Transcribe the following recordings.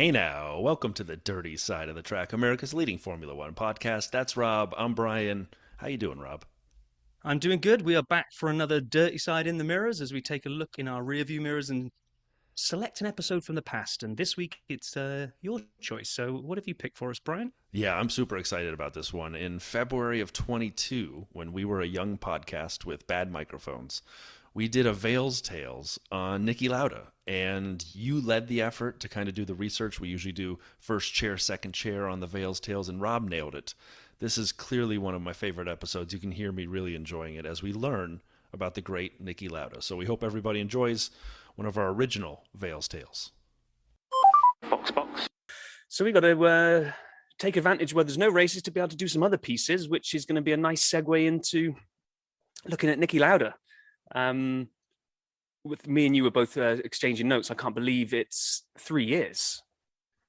Hey now, welcome to the Dirty Side of the Track, America's leading Formula One podcast. That's Rob. I'm Brian. How you doing, Rob? I'm doing good. We are back for another Dirty Side in the Mirrors as we take a look in our rearview mirrors and select an episode from the past. And this week it's your choice. So what have you picked for us, Brian? Yeah, I'm super excited about this one. In February of 22, when we were a young podcast with bad microphones, we did a Vale's Tales on Niki Lauda, and you led the effort to kind of do the research. We usually do first chair, second chair on the Vale's Tales, and Rob nailed it. This is clearly one of my favorite episodes. You can hear me really enjoying it as we learn about the great Niki Lauda. So we hope everybody enjoys one of our original Vale's Tales. Box. So we got to take advantage where there's no races to be able to do some other pieces, which is going to be a nice segue into looking at Niki Lauda. With me and you were both exchanging notes. I can't believe it's 3 years.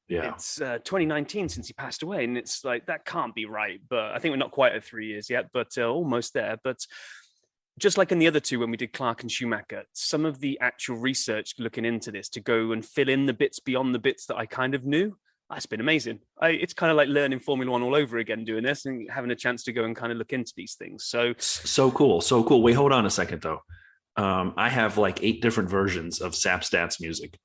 Yeah. It's 2019 since he passed away, and it's like, that can't be right. But I think we're not quite at 3 years yet, but almost there. But just like in the other two, when we did Clark and Schumacher, some of the actual research looking into this to go and fill in the bits beyond the bits that I kind of knew, that's been amazing. It's kind of like learning Formula One all over again, doing this and having a chance to go and kind of look into these things. So cool. Wait, hold on a second, though. I have like 8 different versions of Sap Stats music,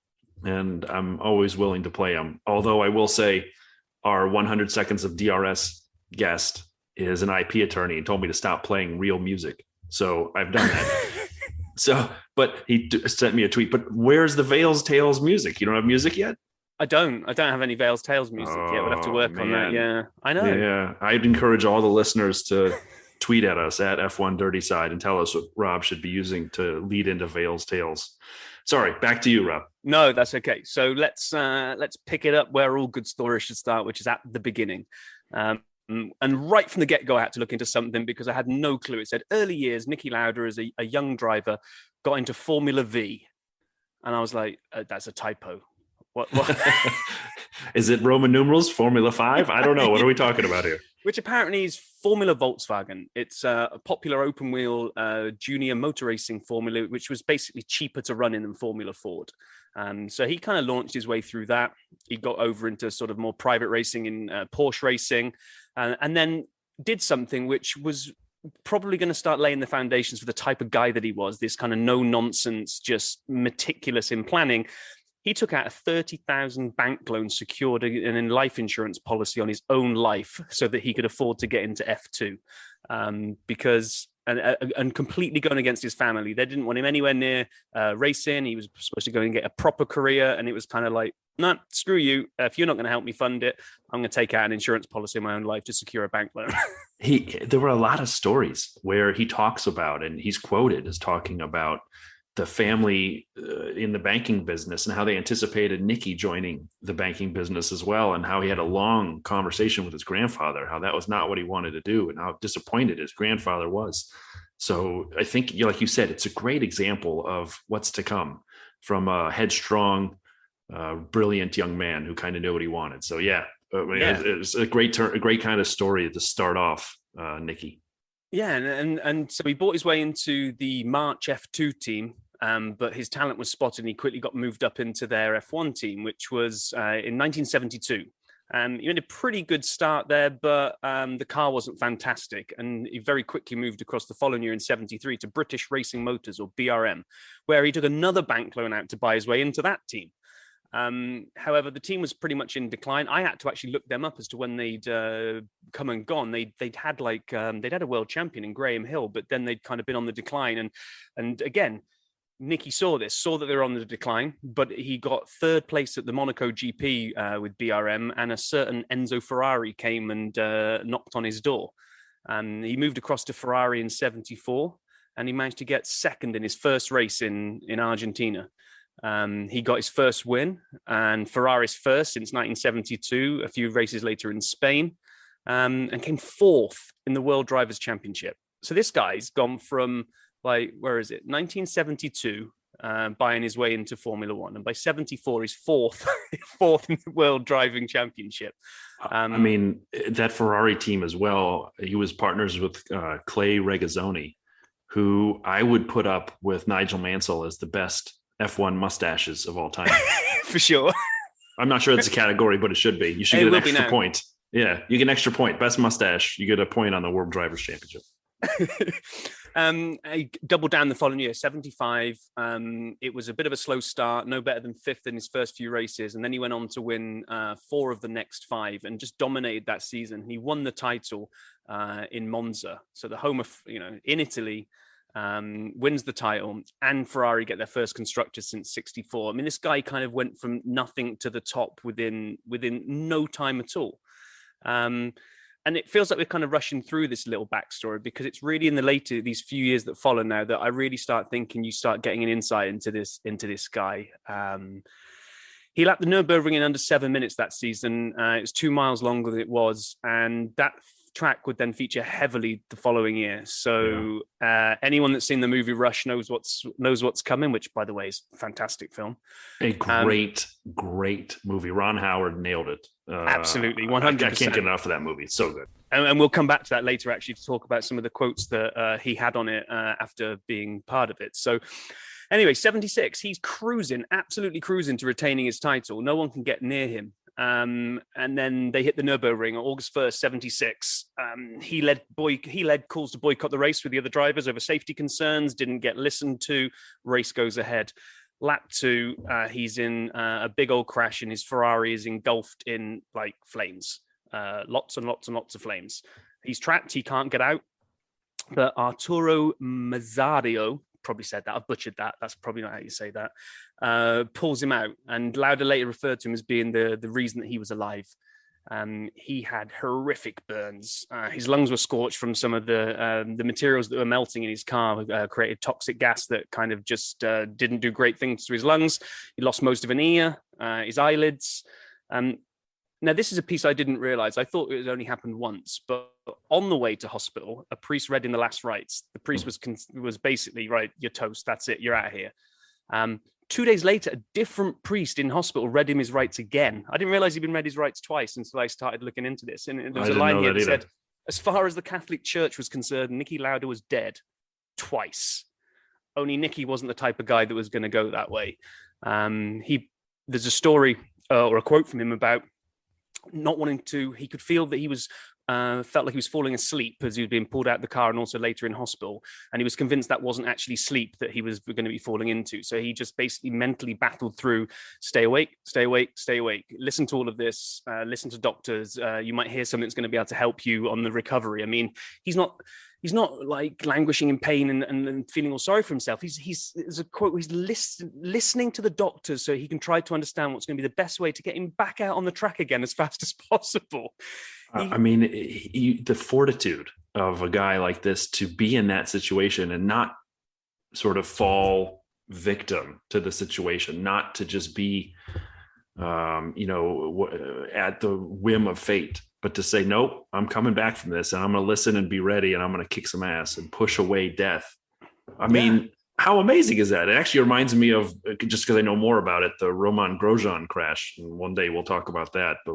and I'm always willing to play them. Although I will say our 100 Seconds of DRS guest is an IP attorney and told me to stop playing real music. So I've done that. But he sent me a tweet. But where's the Vale's Tales music? You don't have music yet? I don't have any Vale's Tales music yet. We'll have to work on that. Yeah, I know. Yeah, I'd encourage all the listeners to tweet at us at F1 Dirty Side and tell us what Rob should be using to lead into Vale's Tales. Sorry, back to you, Rob. No, that's okay. So let's pick it up where all good stories should start, which is at the beginning. And right from the get-go, I had to look into something because I had no clue. It said early years, Niki Lauda as a young driver got into Formula V. And I was like, that's a typo. What? Is it Roman numerals, Formula 5? I don't know. What are we talking about here? Which apparently is Formula Volkswagen. It's a popular open-wheel junior motor racing formula, which was basically cheaper to run in than Formula Ford. So he kind of launched his way through that. He got over into sort of more private racing in Porsche racing, and then did something which was probably going to start laying the foundations for the type of guy that he was, this kind of no-nonsense, just meticulous in planning. He took out a 30,000 bank loan secured in a life insurance policy on his own life so that he could afford to get into F2 and completely going against his family. They didn't want him anywhere near racing. He was supposed to go and get a proper career. And it was kind of like, no, screw you. If you're not going to help me fund it, I'm going to take out an insurance policy in my own life to secure a bank loan. There were a lot of stories where he talks about, and he's quoted as talking about the family in the banking business and how they anticipated Niki joining the banking business as well, and how he had a long conversation with his grandfather, how that was not what he wanted to do and how disappointed his grandfather was. So I think, like you said, it's a great example of what's to come from a headstrong, brilliant young man who kind of knew what he wanted. So it's a great kind of story to start off Niki. Yeah, and so he bought his way into the March F2 team, but his talent was spotted and he quickly got moved up into their F1 team, which was in 1972. He made a pretty good start there, but the car wasn't fantastic. And he very quickly moved across the following year in 73 to British Racing Motors, or BRM, where he took another bank loan out to buy his way into that team. However, the team was pretty much in decline. I had to actually look them up as to when they'd come and gone. They'd had a world champion in Graham Hill, but then they'd kind of been on the decline. And again, Niki saw that they were on the decline, but he got third place at the Monaco GP with BRM, and a certain Enzo Ferrari came and knocked on his door. He moved across to Ferrari in 74, and he managed to get second in his first race in Argentina. He got his first win, and Ferrari's first since 1972, a few races later in Spain, and came fourth in the World Drivers' Championship. So this guy's gone from, 1972, buying his way into Formula One, and by 74, he's fourth in the World Driving Championship. That Ferrari team as well, he was partners with Clay Regazzoni, who I would put up with Nigel Mansell as the best F1 mustaches of all time. For sure. I'm not sure it's a category, but it should be. You should get an extra point. Yeah, you get an extra point. Best mustache, you get a point on the World Drivers' Championship. I doubled down the following year, 75. It was a bit of a slow start, no better than fifth in his first few races. And then he went on to win 4 of the next 5 and just dominated that season. He won the title in Monza. So the home of, in Italy, wins the title, and Ferrari get their first constructors since 64. I mean, this guy kind of went from nothing to the top within no time at all. And it feels like we're kind of rushing through this little backstory, because it's really in these few years that follow now that I really start thinking you start getting an insight into this guy. He lapped the Nürburgring in under 7 minutes that season. It was 2 miles longer than it was, and that track would then feature heavily the following year. So anyone that's seen the movie Rush knows what's coming, which, by the way, is a fantastic film. A great movie. Ron Howard nailed it. Absolutely, 100%. I can't get enough of that movie. It's so good. And we'll come back to that later, actually, to talk about some of the quotes that he had on it after being part of it. So anyway, 76, he's absolutely cruising to retaining his title. No one can get near him. And then they hit the Nürburgring on August 1st, 76. He led calls to boycott the race with the other drivers over safety concerns, didn't get listened to. Race goes ahead. Lap 2, he's in a big old crash, and his Ferrari is engulfed in like flames. Lots and lots and lots of flames. He's trapped. He can't get out. But Arturo Mazzario, probably said that. I've butchered that. That's probably not how you say that. Pulls him out, and Lauda later referred to him as being the reason that he was alive. He had horrific burns. His lungs were scorched from some of the materials that were melting in his car, created toxic gas that kind of just didn't do great things to his lungs. He lost most of an ear, his eyelids. Now, this is a piece I didn't realize. I thought it only happened once, but on the way to hospital, a priest read in the last rites. The priest was basically, right, you're toast. That's it. You're out of here. 2 days later, a different priest in hospital read him his rights again. I didn't realize he'd been read his rights twice until I started looking into this. And there was a line here that said, as far as the Catholic Church was concerned, Niki Lauda was dead twice. Only Niki wasn't the type of guy that was going to go that way. There's a story or a quote from him about not wanting to, he could feel that he was felt like he was falling asleep as he was being pulled out of the car, and also later in hospital. And he was convinced that wasn't actually sleep that he was going to be falling into. So he just basically mentally battled through, stay awake, stay awake, stay awake. Listen to all of this, listen to doctors. You might hear something that's going to be able to help you on the recovery. I mean, he's not like languishing in pain and feeling all sorry for himself. There's a quote, he's listening to the doctors so he can try to understand what's going to be the best way to get him back out on the track again as fast as possible. The fortitude of a guy like this to be in that situation and not sort of fall victim to the situation, not to just be, at the whim of fate, but to say, nope, I'm coming back from this, and I'm going to listen and be ready, and I'm going to kick some ass and push away death. I mean, how amazing is that? It actually reminds me of, just because I know more about it, the Roman Grosjean crash. And one day we'll talk about that. But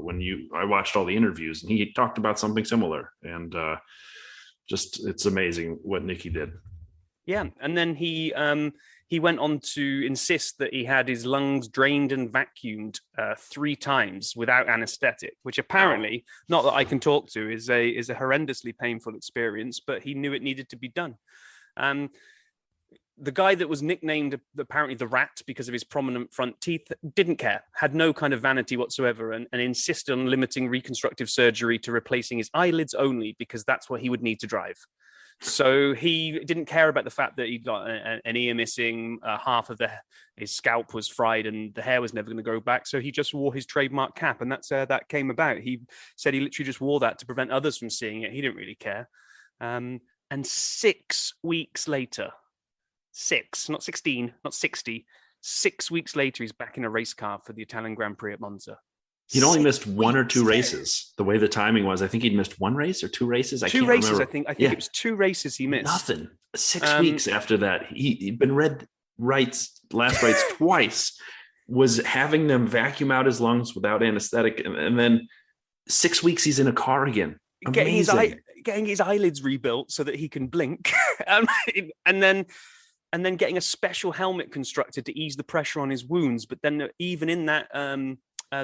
I watched all the interviews, and he talked about something similar. And it's amazing what Niki did. Yeah. And then he went on to insist that he had his lungs drained and vacuumed 3 times without anesthetic, which apparently, not that I can talk to, is a horrendously painful experience, but he knew it needed to be done. The guy that was nicknamed apparently the Rat because of his prominent front teeth didn't care, had no kind of vanity whatsoever, and insisted on limiting reconstructive surgery to replacing his eyelids only, because that's what he would need to drive. So he didn't care about the fact that he got an ear missing, half of his scalp was fried, and the hair was never going to grow back. So he just wore his trademark cap, and that's how that came about. He said he literally just wore that to prevent others from seeing it. He didn't really care. And 6 weeks later, 6, not 16, not 60, 6 weeks later, he's back in a race car for the Italian Grand Prix at Monza. He'd only missed 1 or 2 races. The way the timing was, I think he'd missed 1 race or 2 races. I can't remember. I think it was 2 races he missed. Nothing. 6 weeks after that, he'd been read last rites twice, was having them vacuum out his lungs without anesthetic. And then 6 weeks he's in a car again. Getting his eyelids rebuilt so that he can blink. and then getting a special helmet constructed to ease the pressure on his wounds. But then even in that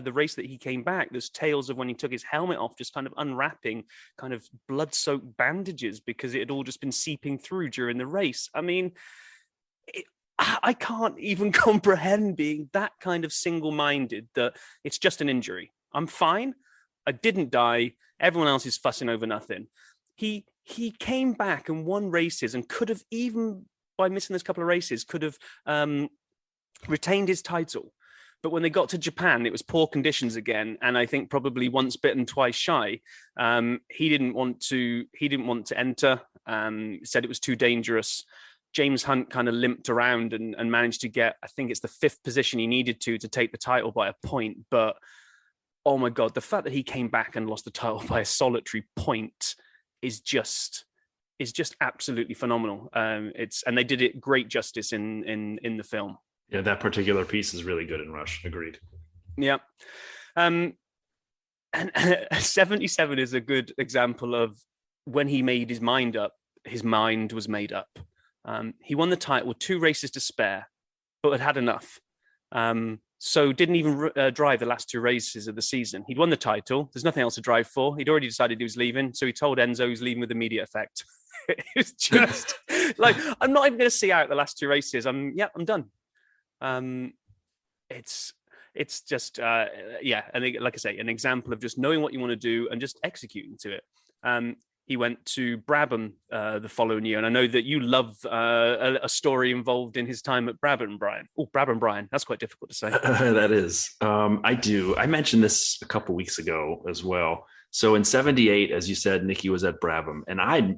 the race that he came back, there's tales of when he took his helmet off, just kind of unwrapping kind of blood-soaked bandages because it had all just been seeping through during the race. I mean, I can't even comprehend being that kind of single-minded that it's just an injury. I'm fine. I didn't die. Everyone else is fussing over nothing. He came back and won races and could have, even by missing those couple of races, could have retained his title. But when they got to Japan, it was poor conditions again, and I think probably once bitten, twice shy. He didn't want to enter. Said it was too dangerous. James Hunt kind of limped around and managed to get, I think it's the 5th position he needed to take the title by a point. But oh my God, the fact that he came back and lost the title by a solitary point is just absolutely phenomenal. And they did it great justice in the film. Yeah, that particular piece is really good in Rush. Agreed. Yeah. And 77 is a good example of when he made his mind up, his mind was made up. He won the title with 2 races to spare, but had enough. So didn't even drive the last 2 races of the season. He'd won the title. There's nothing else to drive for. He'd already decided he was leaving. So he told Enzo he was leaving with immediate effect. It was just like, I'm not even going to see out the last 2 races. I'm done. It's just, and like I say, an example of just knowing what you want to do and just executing to it. He went to Brabham the following year, and I know that you love a story involved in his time at Brabham, Brian. Oh, Brabham, Brian. That's quite difficult to say. That is. I do. I mentioned this a couple weeks ago as well. So in 78, as you said, Niki was at Brabham, and I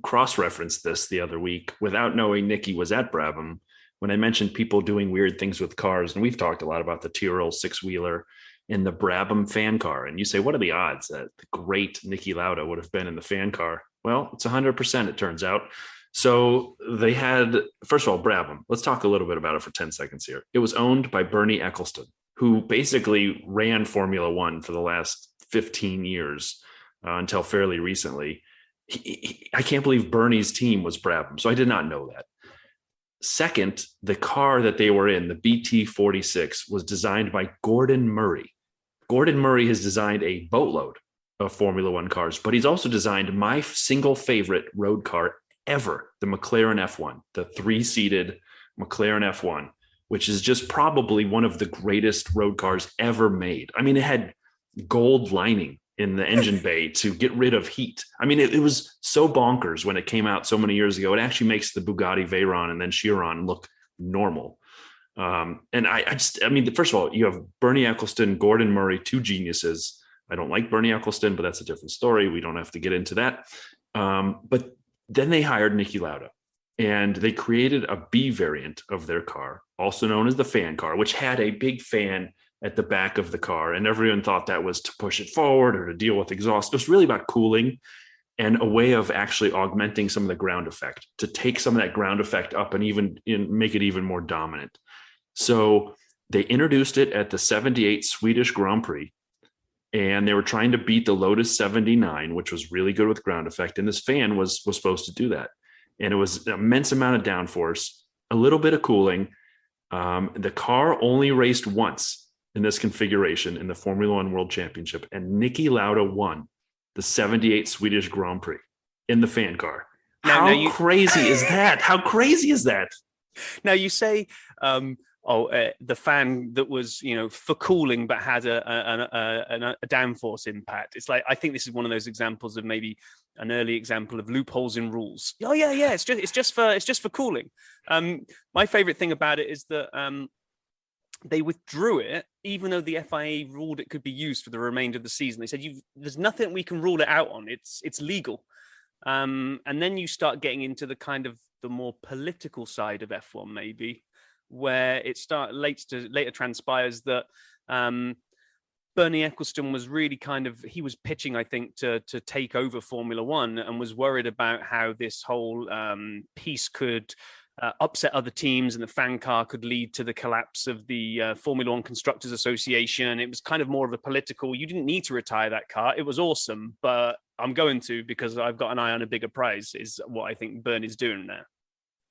cross-referenced this the other week without knowing Niki was at Brabham when I mentioned people doing weird things with cars. And we've talked a lot about the Tyrrell 6-wheeler in the Brabham fan car. And you say, what are the odds that the great Niki Lauda would have been in the fan car? Well, it's 100%, it turns out. So they had, first of all, Brabham. Let's talk a little bit about it for 10 seconds here. It was owned by Bernie Eccleston, who basically ran Formula One for the last 15 years until fairly recently. I can't believe Bernie's team was Brabham. So I did not know that. Second, the car that they were in, the BT46, was designed by Gordon Murray. Gordon Murray has designed a boatload of Formula One cars, but he's also designed my single favorite road car ever, the McLaren F1, the 3-seated McLaren F1, which is just probably one of the greatest road cars ever made. I mean, it had gold lining in the engine bay to get rid of heat. I mean, it was so bonkers when it came out so many years ago. It actually makes the Bugatti Veyron and then Chiron look normal. And I mean, first of all, you have Bernie Eccleston, Gordon Murray, 2 geniuses. I don't like Bernie Eccleston, but that's a different story. We don't have to get into that. But then they hired Niki Lauda, and they created a B variant of their car, also known as the fan car, which had a big fan at the back of the car. And everyone thought that was to push it forward or to deal with exhaust. It was really about cooling and a way of actually augmenting some of the ground effect, to take some of that ground effect up and even make it even more dominant. So they introduced it at the 78 Swedish Grand Prix, and they were trying to beat the Lotus 79, which was really good with ground effect. And this fan was supposed to do that. And it was an immense amount of downforce, a little bit of cooling. The car only raced once in this configuration in the Formula One World Championship, and Niki Lauda won the 78 Swedish Grand Prix in the fan car. How crazy is that? How crazy is that? Now you say, the fan that was, for cooling, but had a downforce impact. It's like, I think this is one of those examples of maybe an early example of loopholes in rules. Oh yeah. It's just for cooling. My favorite thing about it is that, they withdrew it, even though the FIA ruled it could be used for the remainder of the season. They said, there's nothing we can rule it out on. It's legal. And then you start getting into the kind of the more political side of F1, maybe, where it later transpires that Bernie Eccleston was really he was pitching, I think, to take over Formula One, and was worried about how this whole piece could upset other teams, and the fan car could lead to the collapse of the Formula One Constructors Association. It was kind of more of a political, you didn't need to retire that car. It was awesome, but I'm going to, because I've got an eye on a bigger prize, is what I think Bernie's doing there.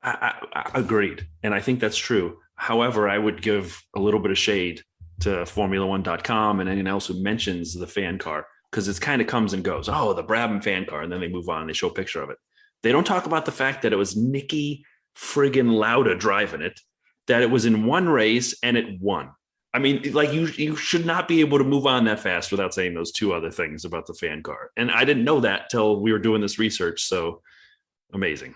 I agreed. And I think that's true. However, I would give a little bit of shade to Formula1.com and anyone else who mentions the fan car, because it kind of comes and goes. Oh, the Brabham fan car. And then they move on and they show a picture of it. They don't talk about the fact that it was Niki friggin' Lauda driving it, that it was in one race and it won. I mean, like you should not be able to move on that fast without saying those two other things about the fan car. And I didn't know that till we were doing this research. So amazing.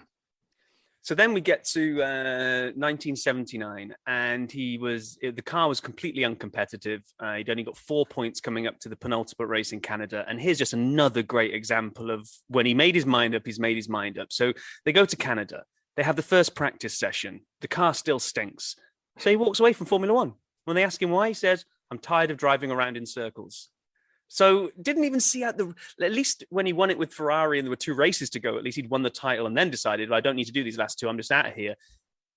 So then we get to 1979, and the car was completely uncompetitive. He'd only got 4 points coming up to the penultimate race in Canada. And here's just another great example of when he made his mind up, he's made his mind up. So they go to Canada. They have the first practice session. The car still stinks. So he walks away from Formula One. When they ask him why, he says, I'm tired of driving around in circles. So didn't even see out at least when he won it with Ferrari and there were 2 races to go, at least he'd won the title and then decided, I don't need to do these last 2. I'm just out of here.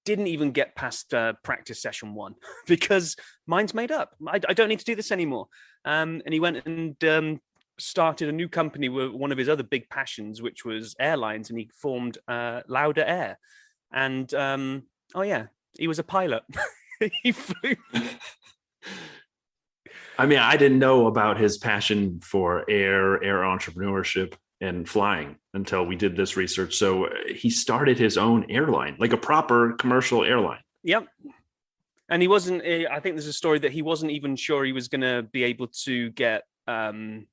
Didn't even get past practice session 1 because mine's made up. I don't need to do this anymore. And he went and started a new company with one of his other big passions, which was airlines. And he formed Lauda Air. And he was a pilot. He flew. I mean, I didn't know about his passion for air entrepreneurship and flying until we did this research. So he started his own airline, like a proper commercial airline. Yep. And he wasn't, I think there's a story that he wasn't even sure he was going to be able to get the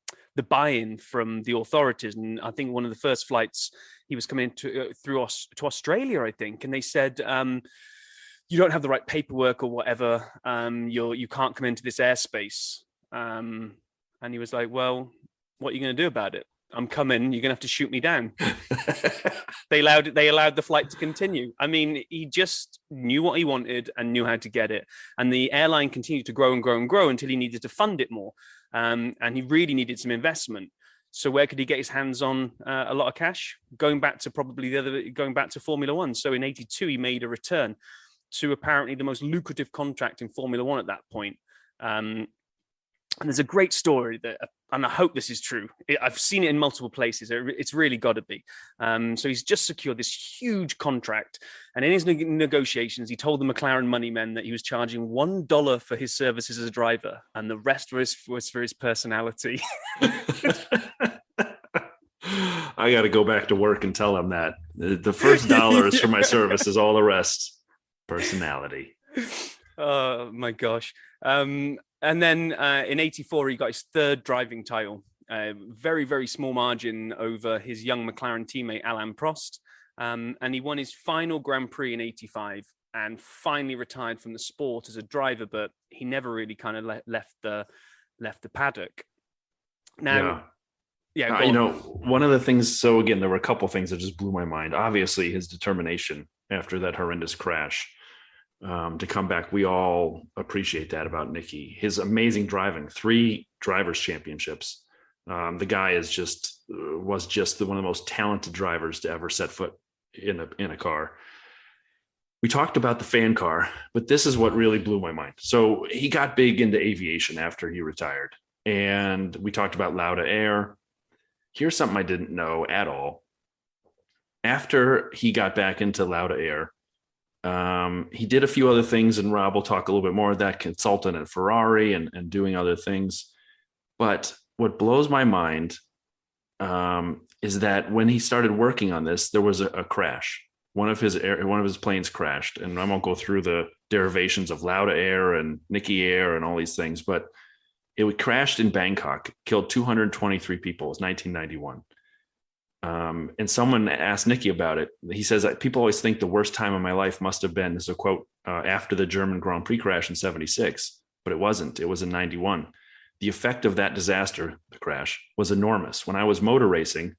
buy-in from the authorities. And I think one of the first flights he was coming to Australia, I think. And they said, you don't have the right paperwork or whatever. You can't come into this airspace. And he was like, well, what are you going to do about it? I'm coming. You're going to have to shoot me down. They allowed the flight to continue. I mean, he just knew what he wanted and knew how to get it. And the airline continued to grow and grow and grow until he needed to fund it more. And he really needed some investment. So where could he get his hands on a lot of cash? Going back to Formula One. So in '82, he made a return to apparently the most lucrative contract in Formula One at that point. And there's a great story that, and I hope this is true. I've seen it in multiple places. It's really got to be. So he's just secured this huge contract. And in his negotiations, he told the McLaren money men that he was charging $1 for his services as a driver. And the rest was for his personality. I got to go back to work and tell him that. The first dollar is for my services, all the rest. Personality. Oh my gosh. And then in '84 he got his 3rd driving title, very, very small margin over his young McLaren teammate Alain Prost, and he won his final Grand Prix in '85 and finally retired from the sport as a driver, but he never really kind of left the paddock. Now one of the things, so again, there were a couple things that just blew my mind. Obviously his determination after that horrendous crash to come back. We all appreciate that about Niki. His amazing driving, 3 drivers' championships. The guy was just one of the most talented drivers to ever set foot in a car. We talked about the fan car, but this is what really blew my mind. So he got big into aviation after he retired, and we talked about Lauda Air. Here's something I didn't know at all. After he got back into Lauda Air, he did a few other things, and Rob will talk a little bit more of that, consultant at Ferrari and doing other things. But what blows my mind is that when he started working on this, there was a crash. One of his planes crashed, and I won't go through the derivations of Lauda Air and Niki Air and all these things, but it crashed in Bangkok, killed 223 people. It was 1991. And someone asked Niki about it. He says that people always think the worst time of my life must have been, this is a quote, after the German Grand Prix crash in 76, but it wasn't. It was in 91. The effect of that disaster, the crash, was enormous. When I was motor racing,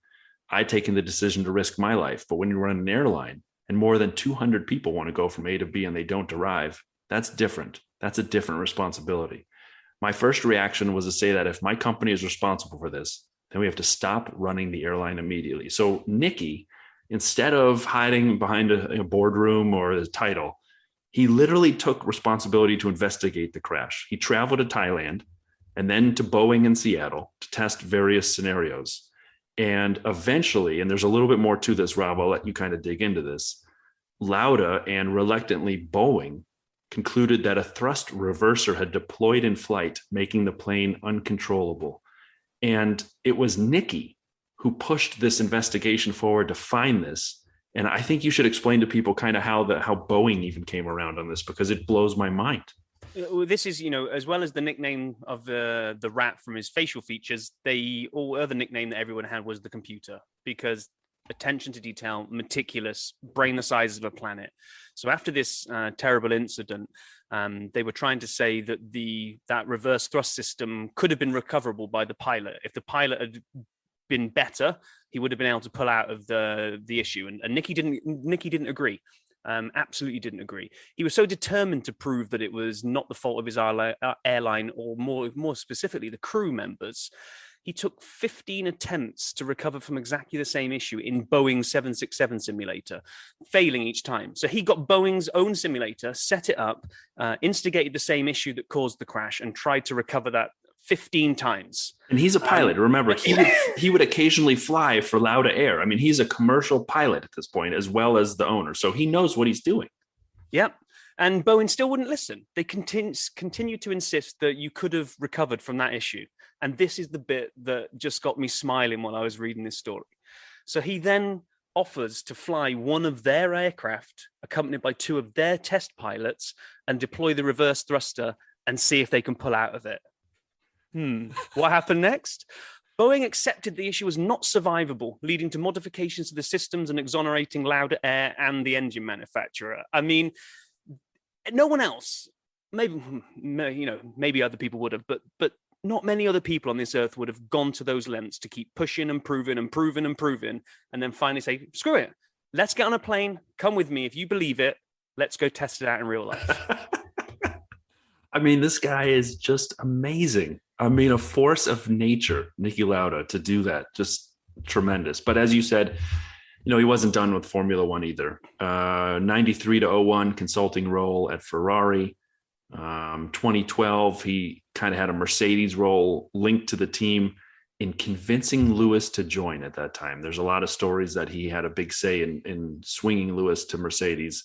I'd taken the decision to risk my life. But when you run an airline and more than 200 people want to go from A to B and they don't arrive, that's different. That's a different responsibility. My first reaction was to say that if my company is responsible for this, then we have to stop running the airline immediately. So Niki, instead of hiding behind a boardroom or a title, he literally took responsibility to investigate the crash. He traveled to Thailand and then to Boeing in Seattle to test various scenarios. And eventually, and there's a little bit more to this, Rob, I'll let you kind of dig into this, Lauda and reluctantly Boeing concluded that a thrust reverser had deployed in flight, making the plane uncontrollable. And it was Niki who pushed this investigation forward to find this. And I think you should explain to people kind of how Boeing even came around on this, because it blows my mind. This is, as well as the nickname of the rat from his facial features, the other nickname that everyone had was the computer, because attention to detail, meticulous, brain the size of a planet. So after this terrible incident, they were trying to say that that reverse thrust system could have been recoverable by the pilot. If the pilot had been better, he would have been able to pull out of the issue. And Niki didn't agree. Absolutely didn't agree. He was so determined to prove that it was not the fault of his airline, or more specifically, the crew members. He took 15 attempts to recover from exactly the same issue in Boeing's 767 simulator, failing each time. So he got Boeing's own simulator, set it up, instigated the same issue that caused the crash, and tried to recover that 15 times. And he's a pilot. Remember, he would occasionally fly for Lauda Air. I mean, he's a commercial pilot at this point, as well as the owner. So he knows what he's doing. Yep. And Boeing still wouldn't listen. They continued to insist that you could have recovered from that issue. And this is the bit that just got me smiling while I was reading this story. So he then offers to fly one of their aircraft, accompanied by two of their test pilots, and deploy the reverse thruster and see if they can pull out of it. What happened next? Boeing accepted the issue was not survivable, leading to modifications to the systems and exonerating Lauda Air and the engine manufacturer. I mean, no one else, maybe other people would have, but not many other people on this earth would have gone to those lengths to keep pushing and proving, and then finally say, screw it, let's get on a plane, come with me. If you believe it, let's go test it out in real life. I mean, this guy is just amazing. I mean, a force of nature, Niki Lauda, to do that, just tremendous. But as you said, he wasn't done with Formula One either. 93 to 01 consulting role at Ferrari. 2012, he kind of had a Mercedes role linked to the team in convincing Lewis to join at that time. There's a lot of stories that he had a big say in swinging Lewis to Mercedes.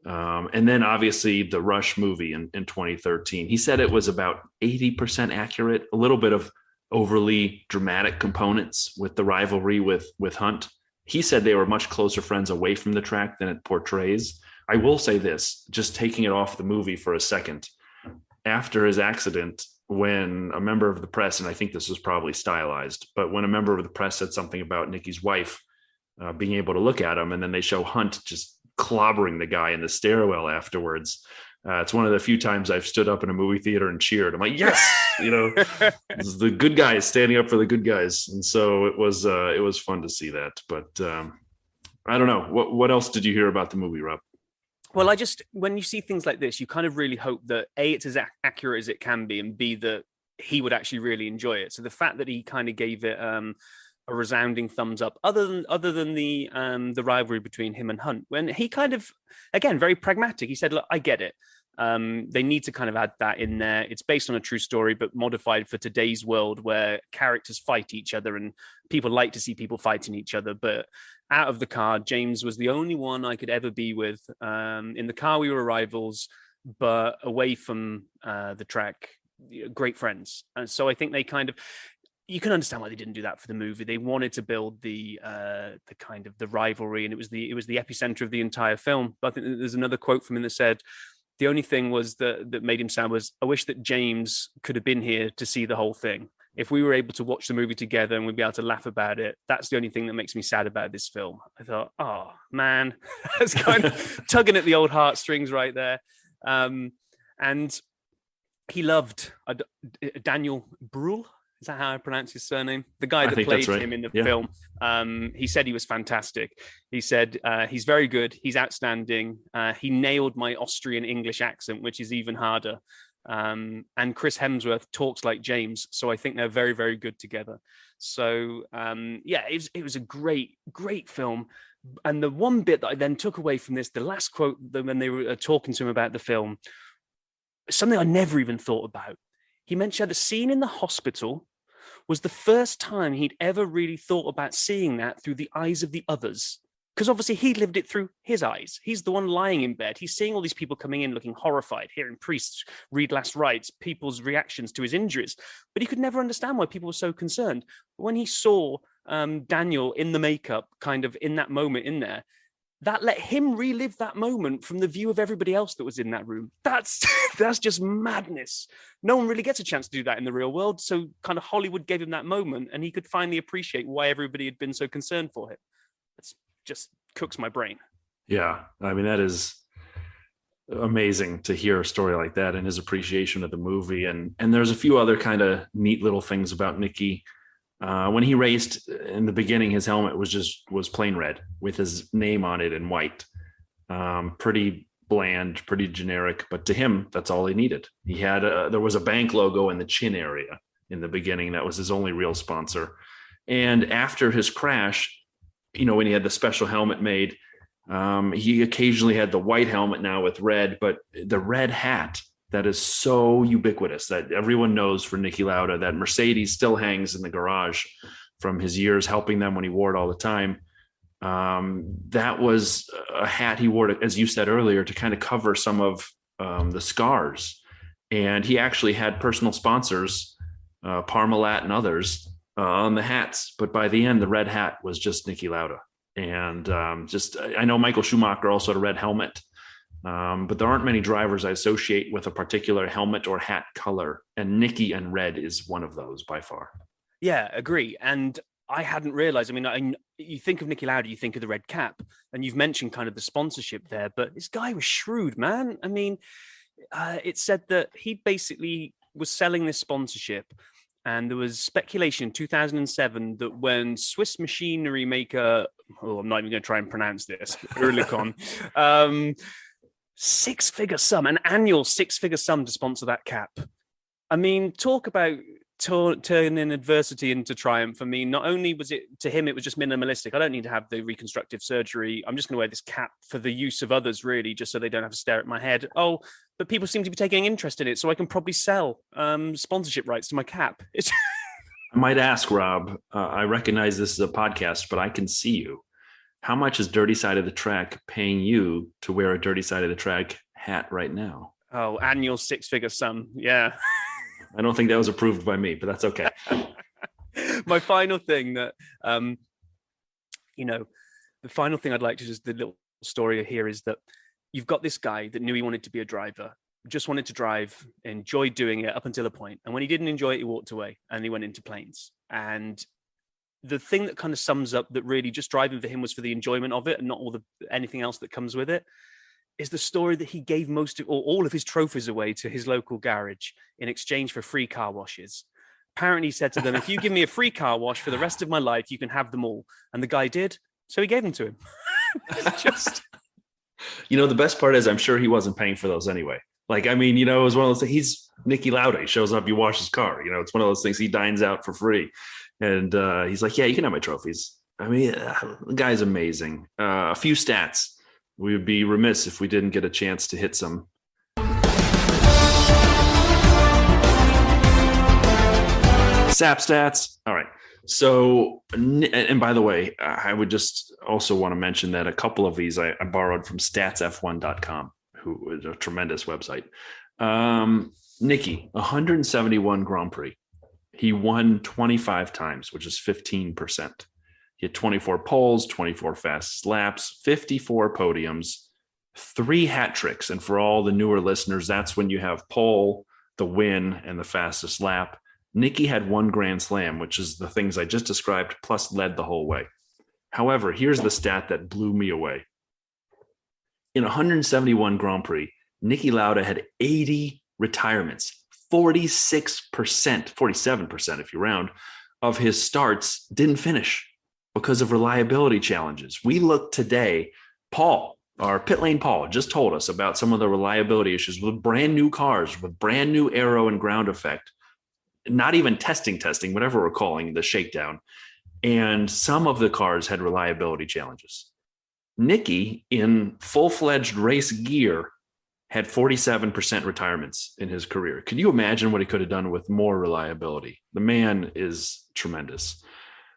And then obviously the Rush movie in 2013. He said it was about 80% accurate, a little bit of overly dramatic components with the rivalry with Hunt. He said they were much closer friends away from the track than it portrays. I will say this, just taking it off the movie for a second. After his accident, when a member of the press, and I think this was probably stylized, but when a member of the press said something about Niki's wife being able to look at him, and then they show Hunt just clobbering the guy in the stairwell afterwards. It's one of the few times I've stood up in a movie theater and cheered. I'm like, yes, this is the good guys standing up for the good guys. And so it was fun to see that. But I don't know. What else did you hear about the movie, Rob? Well, when you see things like this, you kind of really hope that A, it's as accurate as it can be, and B, that he would actually really enjoy it. So the fact that he kind of gave it a resounding thumbs up, other than the rivalry between him and Hunt, when he kind of, again, very pragmatic, he said, look, I get it. They need to kind of add that in there. It's based on a true story, but modified for today's world where characters fight each other and people like to see people fighting each other. But out of the car, James was the only one I could ever be with. In the car, we were rivals, but away from the track, great friends. And so I think they kind of, you can understand why they didn't do that for the movie. They wanted to build the kind of the rivalry, and it was the epicenter of the entire film. But I think there's another quote from him that said, the only thing was that made him sad was, I wish that James could have been here to see the whole thing. If we were able to watch the movie together and we'd be able to laugh about it, that's the only thing that makes me sad about this film. I thought, oh man, that's kind of tugging at the old heartstrings right there. And he loved Daniel Bruhl. Is that how I pronounce his surname? The guy that played him in the film. He said he was fantastic. He said he's very good. He's outstanding. He nailed my Austrian English accent, which is even harder. And Chris Hemsworth talks like James. So I think they're very, very good together. So it was a great, great film. And the one bit that I then took away from this, the last quote when they were talking to him about the film, something I never even thought about. He mentioned the scene in the hospital was the first time he'd ever really thought about seeing that through the eyes of the others. Because obviously he lived it through his eyes. He's the one lying in bed. He's seeing all these people coming in looking horrified, hearing priests read last rites, people's reactions to his injuries. But he could never understand why people were so concerned. When he saw Daniel in the makeup, kind of in that moment in there, that let him relive that moment from the view of everybody else that was in that room. That's just madness. No one really gets a chance to do that in the real world. So kind of Hollywood gave him that moment, and he could finally appreciate why everybody had been so concerned for him. It's just cooks my brain. Yeah. I mean, that is amazing to hear a story like that and his appreciation of the movie. And there's a few other kind of neat little things about Niki. When he raced in the beginning, his helmet was plain red with his name on it in white. Pretty bland, pretty generic, but to him, that's all he needed. He had there was a bank logo in the chin area in the beginning. That was his only real sponsor. And after his crash, when he had the special helmet made, he occasionally had the white helmet now with red, but the red hat that is so ubiquitous that everyone knows for Niki Lauda, that Mercedes still hangs in the garage from his years helping them when he wore it all the time. That was a hat he wore, as you said earlier, to kind of cover some of the scars. And he actually had personal sponsors, Parmalat and others, on the hats. But by the end, the red hat was just Niki Lauda. And I know Michael Schumacher also had a red helmet. But there aren't many drivers I associate with a particular helmet or hat color. And Niki and red is one of those by far. Yeah, agree. And I hadn't realized, you think of Niki Lauda, you think of the red cap, and you've mentioned kind of the sponsorship there, but this guy was shrewd, man. It said that he basically was selling this sponsorship. And there was speculation in 2007 that when Swiss machinery maker, I'm not even going to try and pronounce this, Oerlikon, an annual six-figure sum to sponsor that cap. Talk about turning adversity into triumph. Not only was it, to him, it was just minimalistic. I don't need to have the reconstructive surgery. I'm just going to wear this cap for the use of others, really, just so they don't have to stare at my head. Oh, but people seem to be taking interest in it, so I can probably sell sponsorship rights to my cap. I might ask, Rob, I recognize this is a podcast, but I can see you. How much is Dirty Side of the Track paying you to wear a Dirty Side of the Track hat right now? Oh, annual six-figure sum. Yeah. I don't think that was approved by me, but that's okay. My final thing the final thing I'd like to just, the little story here is that you've got this guy that knew he wanted to be a driver, just wanted to drive, enjoyed doing it up until a point. And when he didn't enjoy it, he walked away and he went into planes. And the thing that kind of sums up that really just driving for him was for the enjoyment of it and not anything else that comes with it, is the story that he gave all of his trophies away to his local garage in exchange for free car washes. Apparently he said to them, if you give me a free car wash for the rest of my life, you can have them all. And the guy did. So he gave them to him. The best part is I'm sure he wasn't paying for those anyway. It was one of those things. He's Niki Lauda. He shows up, you wash his car. It's one of those things. He dines out for free. And he's like, yeah, you can have my trophies. The guy's amazing. A few stats. We would be remiss if we didn't get a chance to hit some. SAP stats. All right. So, and by the way, I would just also want to mention that a couple of these I borrowed from statsf1.com, who is a tremendous website. Niki, 171 Grand Prix. He won 25 times, which is 15%. He had 24 poles, 24 fastest laps, 54 podiums, 3 hat tricks. And for all the newer listeners, that's when you have pole, the win, and the fastest lap. Niki had 1 Grand Slam, which is the things I just described, plus led the whole way. However, here's the stat that blew me away. In 171 Grand Prix, Niki Lauda had 80 retirements, 46%, 47% if you round, of his starts didn't finish because of reliability challenges. We look today, Paul, our pit lane Paul, just told us about some of the reliability issues with brand new cars, with brand new aero and ground effect, not even testing, whatever we're calling the shakedown. And some of the cars had reliability challenges. Niki, in full-fledged race gear, had 47% retirements in his career. Can you imagine what he could have done with more reliability? The man is tremendous.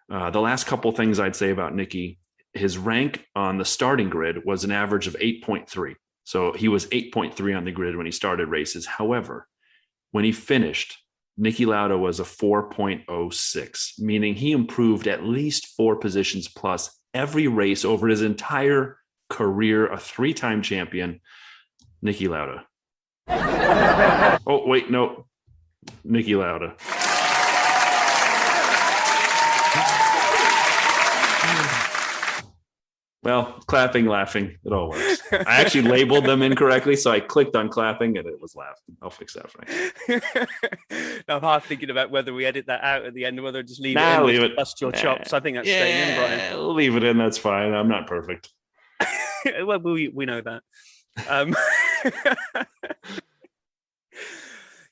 The last couple things I'd say about Niki, his rank on the starting grid was an average of 8.3. So he was 8.3 on the grid when he started races. However, when he finished, Niki Lauda was a 4.06, meaning he improved at least 4 positions plus every race over his entire career, a 3-time champion, Niki Lauda. Oh, wait, no. Niki Lauda. Well, clapping, laughing, it all works. I actually labeled them incorrectly, so I clicked on clapping and it was laughing. I'll fix that, Frank. I'm half thinking about whether we edit that out at the end or whether just leave it in. Leave it. Bust your chops. I think that's staying in, Brian. Leave it in. That's fine. I'm not perfect. Well, we know that.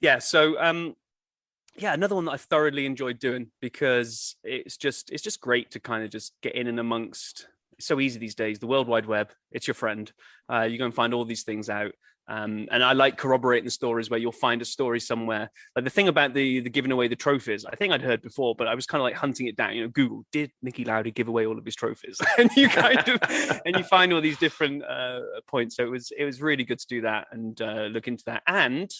Yeah. So, another one that I've thoroughly enjoyed doing because it's just great to kind of just get in and amongst. It's so easy these days. The World Wide Web, it's your friend. You go and find all these things out. And I like corroborating the stories where you'll find a story somewhere. Like the thing about the giving away the trophies, I think I'd heard before, but I was kind of like hunting it down. Google, did Niki Lauda give away all of his trophies? And you and you find all these different points. So it was really good to do that and look into that. And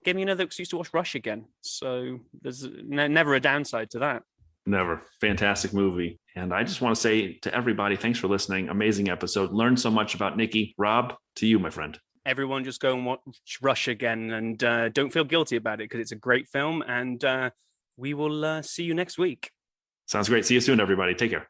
gave me another excuse to watch Rush again. So there's never a downside to that. Never. Fantastic movie. And I just want to say to everybody, thanks for listening. Amazing episode. Learned so much about Niki. Rob, to you, my friend. Everyone just go and watch Rush again and don't feel guilty about it because it's a great film. And we will see you next week. Sounds great. See you soon, everybody. Take care.